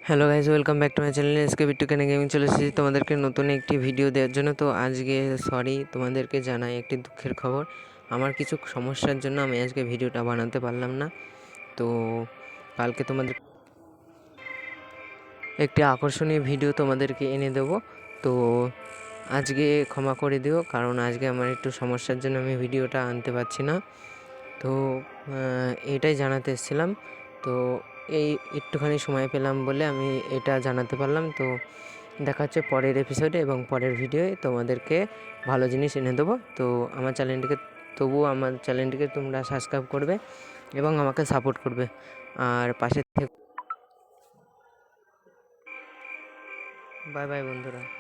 Hello guys, welcome back to my channel. আজকে Bittu ক্যানে gaming চলে এসেছি তোমাদেরকে নতুন একটি ভিডিও দেওয়ার জন্য। তো আজকে তোমাদেরকে জানাই একটি দুঃখের খবর। আমার কিছু সমস্যার জন্য আমি আজকে ভিডিওটা বানাতে পারলাম না। তো কালকে তোমাদের একটি আকর্ষণীয় ভিডিও তোমাদেরকে এনে দেবো। তো আজকে ক্ষমা করে দিও, কারণ আজকে আমার একটু সমস্যার জন্য আমি ভিডিওটা আনতে পারছি না। তো এটাই জানাতে এসেছিলাম। তো এই একটুখানি সময় পেলাম বলে আমি এটা জানাতে পারলাম। তো দেখা হচ্ছে পরের এপিসোডে এবং পরের ভিডিওয়ে তোমাদেরকে ভালো জিনিস এনে দেবো। তো আমার চ্যানেলটিকে তোমরা সাবস্ক্রাইব করবে এবং আমাকে সাপোর্ট করবে, আর পাশে থেকে। বাই বাই বন্ধুরা।